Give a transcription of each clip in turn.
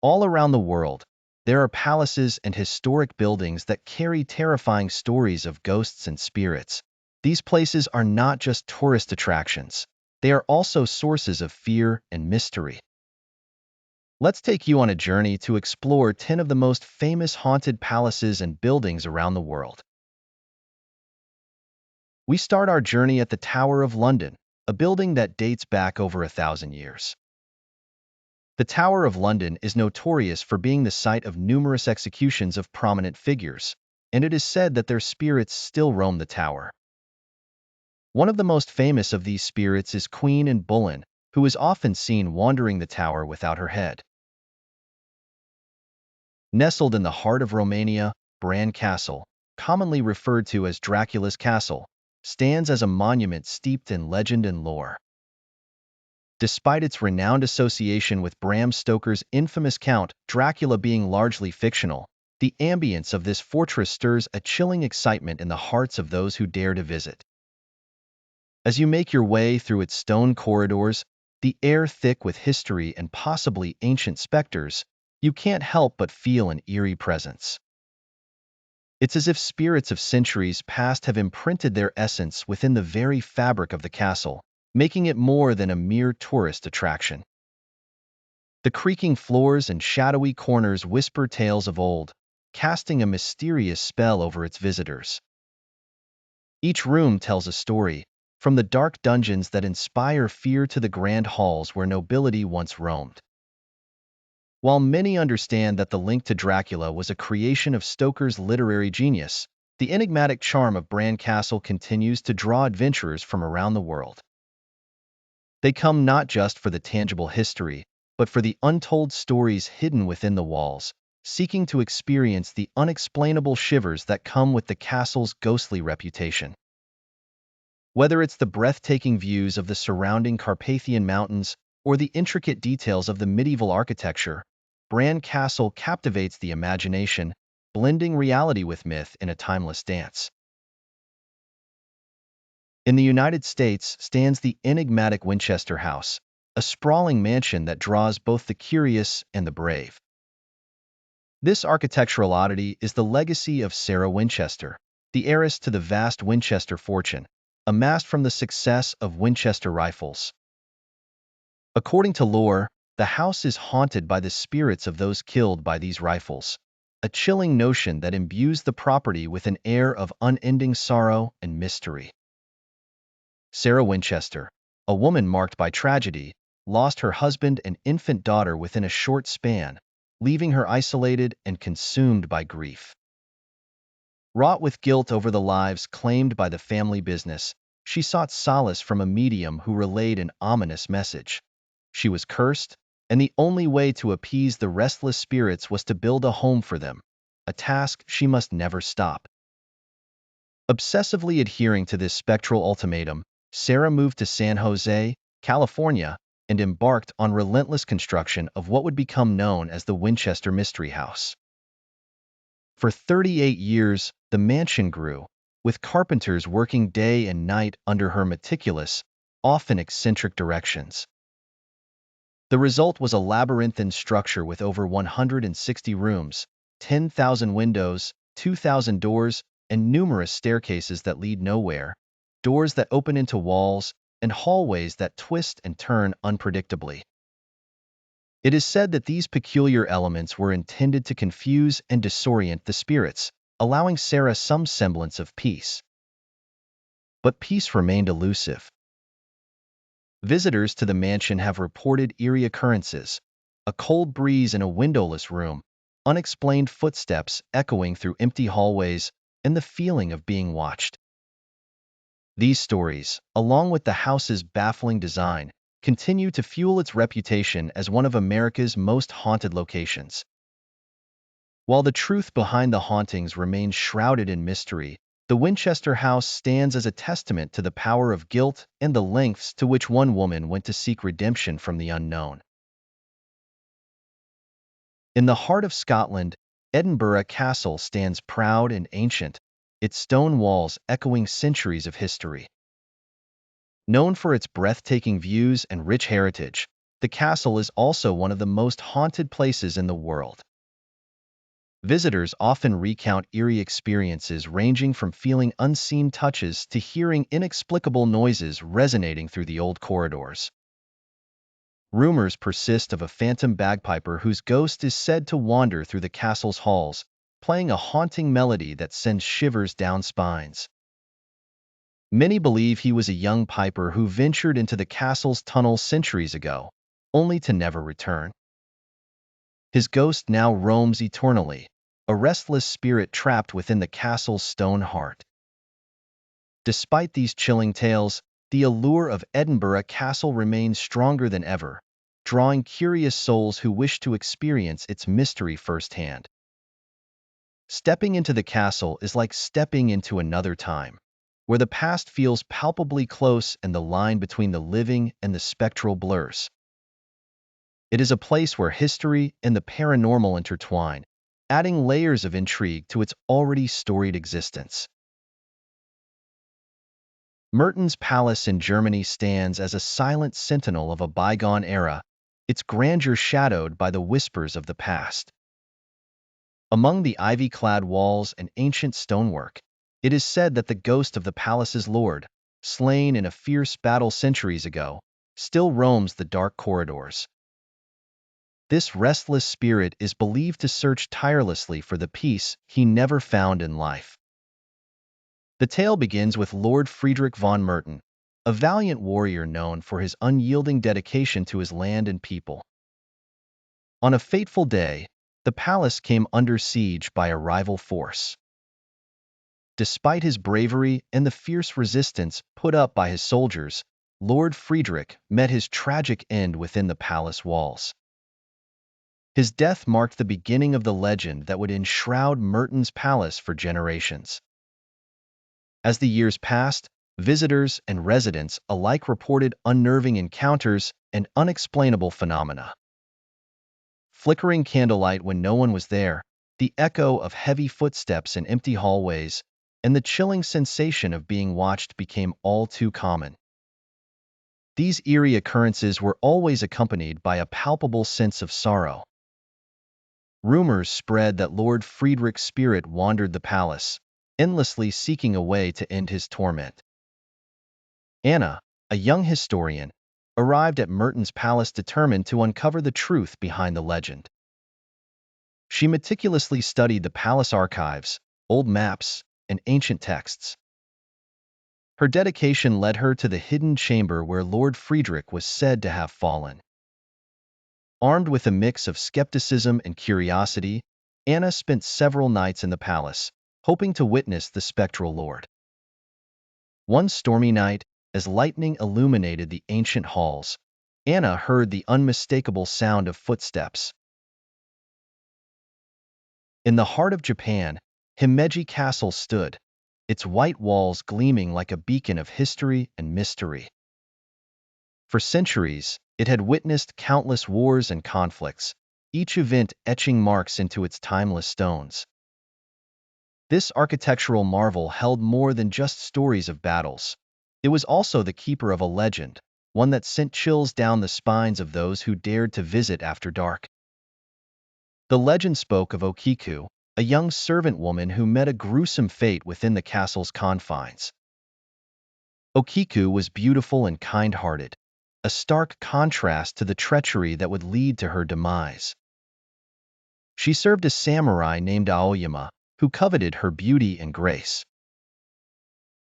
All around the world, there are palaces and historic buildings that carry terrifying stories of ghosts and spirits. These places are not just tourist attractions. They are also sources of fear and mystery. Let's take you on a journey to explore 10 of the most famous haunted palaces and buildings around the world. We start our journey at the Tower of London, a building that dates back over 1,000 years. The Tower of London is notorious for being the site of numerous executions of prominent figures, and it is said that their spirits still roam the tower. One of the most famous of these spirits is Queen Anne Boleyn, who is often seen wandering the tower without her head. Nestled in the heart of Romania, Bran Castle, commonly referred to as Dracula's Castle, stands as a monument steeped in legend and lore. Despite its renowned association with Bram Stoker's infamous Count Dracula being largely fictional, the ambience of this fortress stirs a chilling excitement in the hearts of those who dare to visit. As you make your way through its stone corridors, the air thick with history and possibly ancient specters, you can't help but feel an eerie presence. It's as if spirits of centuries past have imprinted their essence within the very fabric of the castle, making it more than a mere tourist attraction. The creaking floors and shadowy corners whisper tales of old, casting a mysterious spell over its visitors. Each room tells a story, from the dark dungeons that inspire fear to the grand halls where nobility once roamed. While many understand that the link to Dracula was a creation of Stoker's literary genius, the enigmatic charm of Bran Castle continues to draw adventurers from around the world. They come not just for the tangible history, but for the untold stories hidden within the walls, seeking to experience the unexplainable shivers that come with the castle's ghostly reputation. Whether it's the breathtaking views of the surrounding Carpathian Mountains or the intricate details of the medieval architecture, Bran Castle captivates the imagination, blending reality with myth in a timeless dance. In the United States stands the enigmatic Winchester House, a sprawling mansion that draws both the curious and the brave. This architectural oddity is the legacy of Sarah Winchester, the heiress to the vast Winchester fortune, amassed from the success of Winchester rifles. According to lore, the house is haunted by the spirits of those killed by these rifles, a chilling notion that imbues the property with an air of unending sorrow and mystery. Sarah Winchester, a woman marked by tragedy, lost her husband and infant daughter within a short span, leaving her isolated and consumed by grief. Wrought with guilt over the lives claimed by the family business, she sought solace from a medium who relayed an ominous message. She was cursed, and the only way to appease the restless spirits was to build a home for them, a task she must never stop. Obsessively adhering to this spectral ultimatum, Sarah moved to San Jose, California, and embarked on relentless construction of what would become known as the Winchester Mystery House. For 38 years, the mansion grew, with carpenters working day and night under her meticulous, often eccentric directions. The result was a labyrinthine structure with over 160 rooms, 10,000 windows, 2,000 doors, and numerous staircases that lead nowhere, doors that open into walls, and hallways that twist and turn unpredictably. It is said that these peculiar elements were intended to confuse and disorient the spirits, allowing Sarah some semblance of peace. But peace remained elusive. Visitors to the mansion have reported eerie occurrences: a cold breeze in a windowless room, unexplained footsteps echoing through empty hallways, and the feeling of being watched. These stories, along with the house's baffling design, continue to fuel its reputation as one of America's most haunted locations. While the truth behind the hauntings remains shrouded in mystery, the Winchester House stands as a testament to the power of guilt and the lengths to which one woman went to seek redemption from the unknown. In the heart of Scotland, Edinburgh Castle stands proud and ancient, its stone walls echoing centuries of history. Known for its breathtaking views and rich heritage, the castle is also one of the most haunted places in the world. Visitors often recount eerie experiences ranging from feeling unseen touches to hearing inexplicable noises resonating through the old corridors. Rumors persist of a phantom bagpiper whose ghost is said to wander through the castle's halls, playing a haunting melody that sends shivers down spines. Many believe he was a young piper who ventured into the castle's tunnels centuries ago, only to never return. His ghost now roams eternally, a restless spirit trapped within the castle's stone heart. Despite these chilling tales, the allure of Edinburgh Castle remains stronger than ever, drawing curious souls who wish to experience its mystery firsthand. Stepping into the castle is like stepping into another time, where the past feels palpably close and the line between the living and the spectral blurs. It is a place where history and the paranormal intertwine, adding layers of intrigue to its already storied existence. Mertons Palace in Germany stands as a silent sentinel of a bygone era, its grandeur shadowed by the whispers of the past. Among the ivy-clad walls and ancient stonework, it is said that the ghost of the palace's lord, slain in a fierce battle centuries ago, still roams the dark corridors. This restless spirit is believed to search tirelessly for the peace he never found in life. The tale begins with Lord Friedrich von Merton, a valiant warrior known for his unyielding dedication to his land and people. On a fateful day, the palace came under siege by a rival force. Despite his bravery and the fierce resistance put up by his soldiers, Lord Friedrich met his tragic end within the palace walls. His death marked the beginning of the legend that would enshroud Mertons Palace for generations. As the years passed, visitors and residents alike reported unnerving encounters and unexplainable phenomena. Flickering candlelight when no one was there, the echo of heavy footsteps in empty hallways, and the chilling sensation of being watched became all too common. These eerie occurrences were always accompanied by a palpable sense of sorrow. Rumors spread that Lord Friedrich's spirit wandered the palace, endlessly seeking a way to end his torment. Anna, a young historian, arrived at Mertons Palace determined to uncover the truth behind the legend. She meticulously studied the palace archives, old maps, and ancient texts. Her dedication led her to the hidden chamber where Lord Friedrich was said to have fallen. Armed with a mix of skepticism and curiosity, Anna spent several nights in the palace, hoping to witness the spectral lord. One stormy night, as lightning illuminated the ancient halls, Anna heard the unmistakable sound of footsteps. In the heart of Japan, Himi Castle stood, its white walls gleaming like a beacon of history and mystery. For centuries, it had witnessed countless wars and conflicts, each event etching marks into its timeless stones. This architectural marvel held more than just stories of battles. It was also the keeper of a legend, one that sent chills down the spines of those who dared to visit after dark. The legend spoke of Okiku, a young servant woman who met a gruesome fate within the castle's confines. Okiku was beautiful and kind-hearted, a stark contrast to the treachery that would lead to her demise. She served a samurai named Aoyama, who coveted her beauty and grace.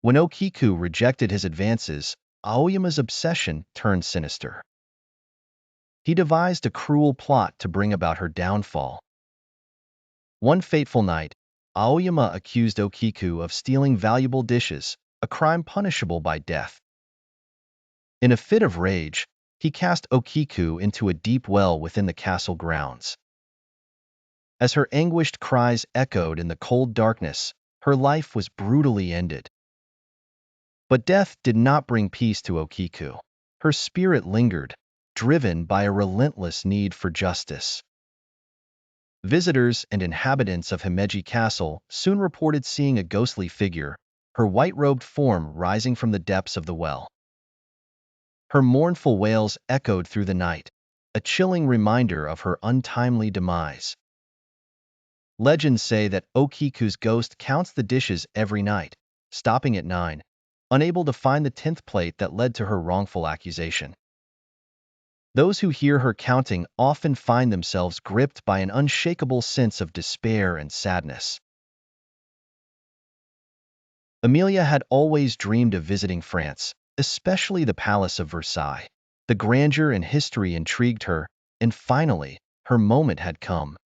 When Okiku rejected his advances, Aoyama's obsession turned sinister. He devised a cruel plot to bring about her downfall. One fateful night, Aoyama accused Okiku of stealing valuable dishes, a crime punishable by death. In a fit of rage, he cast Okiku into a deep well within the castle grounds. As her anguished cries echoed in the cold darkness, her life was brutally ended. But death did not bring peace to Okiku. Her spirit lingered, driven by a relentless need for justice. Visitors and inhabitants of Himi Castle soon reported seeing a ghostly figure, her white-robed form rising from the depths of the well. Her mournful wails echoed through the night, a chilling reminder of her untimely demise. Legends say that Okiku's ghost counts the dishes every night, stopping at 9, unable to find the 10th plate that led to her wrongful accusation. Those who hear her counting often find themselves gripped by an unshakable sense of despair and sadness. Amelia had always dreamed of visiting France, especially the Palace of Versailles. The grandeur and history intrigued her, and finally, her moment had come.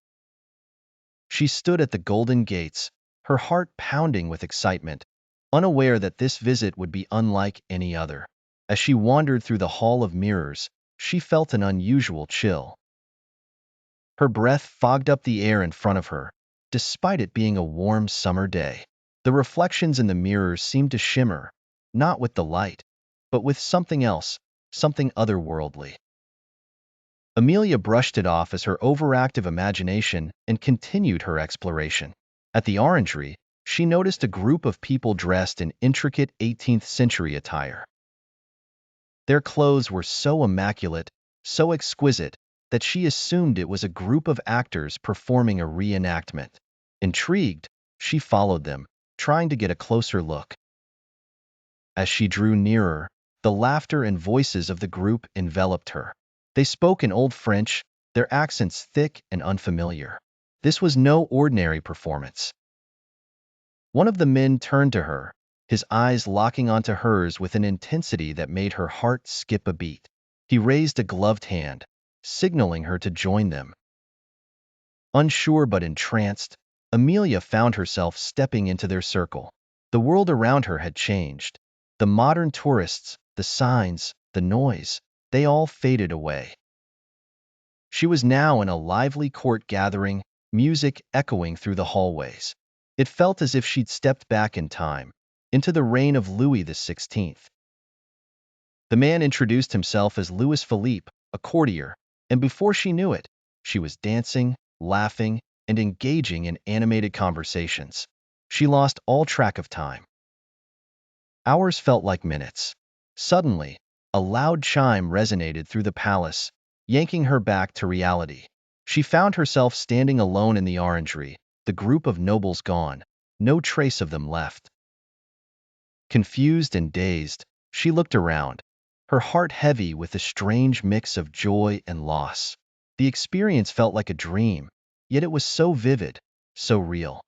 She stood at the golden gates, her heart pounding with excitement, unaware that this visit would be unlike any other. As she wandered through the Hall of Mirrors, she felt an unusual chill. Her breath fogged up the air in front of her, despite it being a warm summer day. The reflections in the mirrors seemed to shimmer, not with the light, but with something else, something otherworldly. Amelia brushed it off as her overactive imagination and continued her exploration. At the orangery, she noticed a group of people dressed in intricate 18th-century attire. Their clothes were so immaculate, so exquisite, that she assumed it was a group of actors performing a reenactment. Intrigued, she followed them, trying to get a closer look. As she drew nearer, the laughter and voices of the group enveloped her. They spoke in Old French, their accents thick and unfamiliar. This was no ordinary performance. One of the men turned to her, his eyes locking onto hers with an intensity that made her heart skip a beat. He raised a gloved hand, signaling her to join them. Unsure but entranced, Amelia found herself stepping into their circle. The world around her had changed. The modern tourists, the signs, the noise, they all faded away. She was now in a lively court gathering, music echoing through the hallways. It felt as if she'd stepped back in time, into the reign of Louis XVI. The man introduced himself as Louis Philippe, a courtier, and before she knew it, she was dancing, laughing, and engaging in animated conversations. She lost all track of time. Hours felt like minutes. Suddenly, a loud chime resonated through the palace, yanking her back to reality. She found herself standing alone in the orangery, the group of nobles gone, no trace of them left. Confused and dazed, she looked around, her heart heavy with a strange mix of joy and loss. The experience felt like a dream, yet it was so vivid, so real.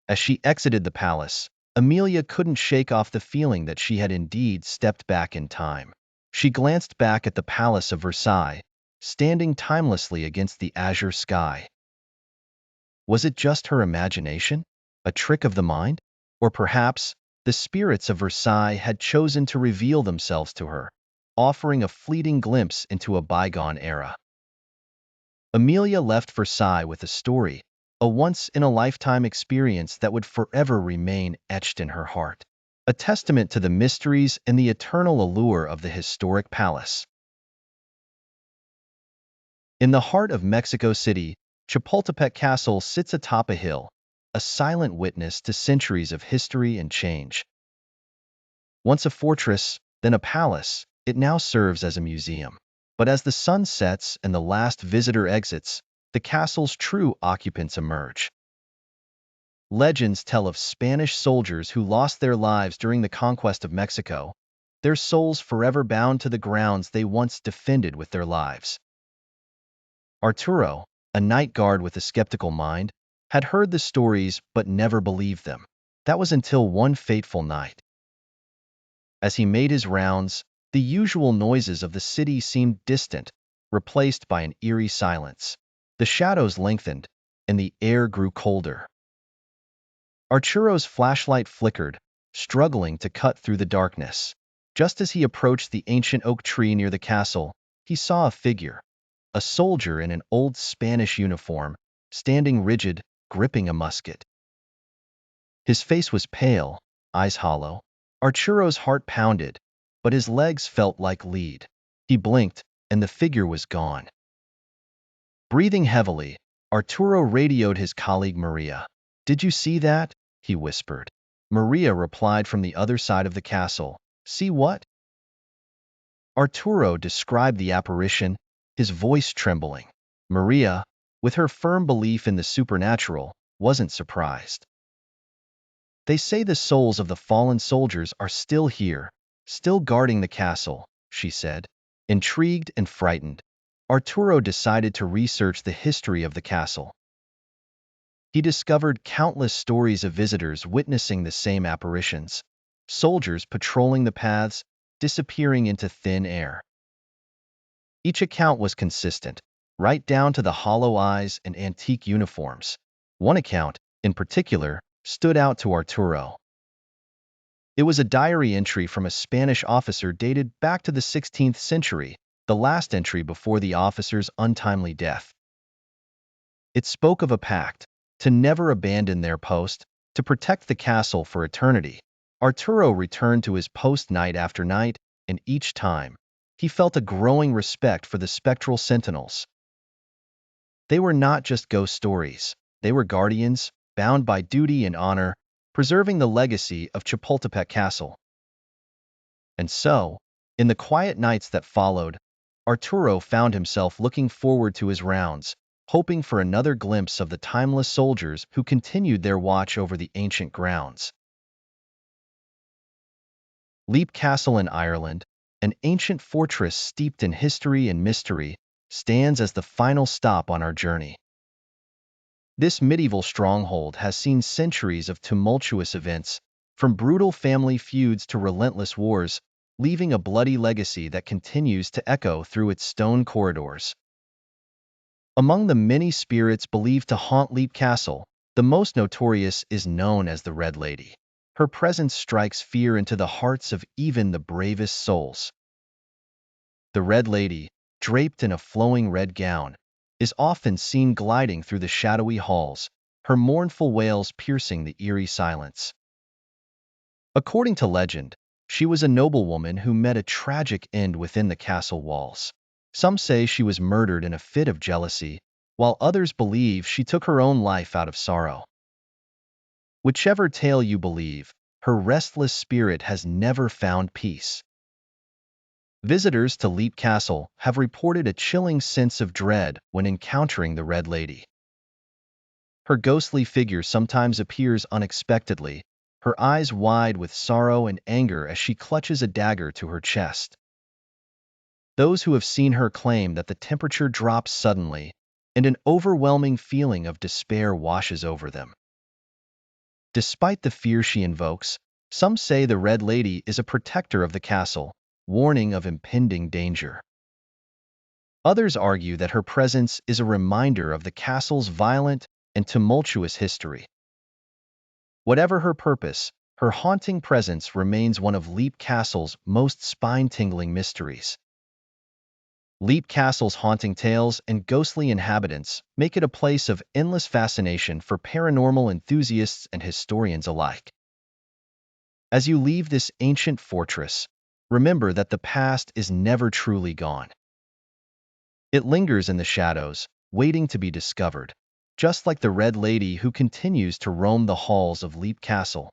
As she exited the palace, Amelia couldn't shake off the feeling that she had indeed stepped back in time. She glanced back at the Palace of Versailles, standing timelessly against the azure sky. Was it just her imagination, a trick of the mind? Or perhaps the spirits of Versailles had chosen to reveal themselves to her, offering a fleeting glimpse into a bygone era. Amelia left Versailles with a story, a once-in-a-lifetime experience that would forever remain etched in her heart, a testament to the mysteries and the eternal allure of the historic palace. In the heart of Mexico City, Chipolte Castle sits atop a hill, a silent witness to centuries of history and change. Once a fortress, then a palace, it now serves as a museum. But as the sun sets and the last visitor exits, the castle's true occupants emerge. Legends tell of Spanish soldiers who lost their lives during the conquest of Mexico, their souls forever bound to the grounds they once defended with their lives. Arturo, a night guard with a skeptical mind, had heard the stories but never believed them. That was until one fateful night. As he made his rounds, the usual noises of the city seemed distant, replaced by an eerie silence. The shadows lengthened, and the air grew colder. Arturo's flashlight flickered, struggling to cut through the darkness. Just as he approached the ancient oak tree near the castle, he saw a figure, a soldier in an old Spanish uniform, standing rigid, gripping a musket. His face was pale, eyes hollow. Arturo's heart pounded, but his legs felt like lead. He blinked, and the figure was gone. Breathing heavily, Arturo radioed his colleague Maria. "Did you see that?" he whispered. Maria replied from the other side of the castle. "See what?" Arturo described the apparition, his voice trembling. Maria, with her firm belief in the supernatural, wasn't surprised. They say the souls of the fallen soldiers are still here, still guarding the castle, she said. Intrigued and frightened, Arturo decided to research the history of the castle. He discovered countless stories of visitors witnessing the same apparitions, soldiers patrolling the paths, disappearing into thin air. Each account was consistent, right down to the hollow eyes and antique uniforms. One account, in particular, stood out to Arturo. It was a diary entry from a Spanish officer dated back to the 16th century, the last entry before the officer's untimely death. It spoke of a pact to never abandon their post, to protect the castle for eternity. Arturo returned to his post night after night, and each time, he felt a growing respect for the spectral sentinels. They were not just ghost stories. They were guardians, bound by duty and honor, preserving the legacy of Chipolte Castle. And so, in the quiet nights that followed, Arturo found himself looking forward to his rounds, hoping for another glimpse of the timeless soldiers who continued their watch over the ancient grounds. Leap Castle in Ireland, an ancient fortress steeped in history and mystery, stands as the final stop on our journey. This medieval stronghold has seen centuries of tumultuous events, from brutal family feuds to relentless wars, leaving a bloody legacy that continues to echo through its stone corridors. Among the many spirits believed to haunt Leap Castle, the most notorious is known as the Red Lady. Her presence strikes fear into the hearts of even the bravest souls. The Red Lady, draped in a flowing red gown, is often seen gliding through the shadowy halls, her mournful wails piercing the eerie silence. According to legend, she was a noblewoman who met a tragic end within the castle walls. Some say she was murdered in a fit of jealousy, while others believe she took her own life out of sorrow. Whichever tale you believe, her restless spirit has never found peace. Visitors to Leap Castle have reported a chilling sense of dread when encountering the Red Lady. Her ghostly figure sometimes appears unexpectedly, her eyes wide with sorrow and anger as she clutches a dagger to her chest. Those who have seen her claim that the temperature drops suddenly, and an overwhelming feeling of despair washes over them. Despite the fear she invokes, some say the Red Lady is a protector of the castle, warning of impending danger. Others argue that her presence is a reminder of the castle's violent and tumultuous history. Whatever her purpose, her haunting presence remains one of Leap Castle's most spine-tingling mysteries. Leap Castle's haunting tales and ghostly inhabitants make it a place of endless fascination for paranormal enthusiasts and historians alike. As you leave this ancient fortress, remember that the past is never truly gone. It lingers in the shadows, waiting to be discovered, just like the Red Lady who continues to roam the halls of Leap Castle.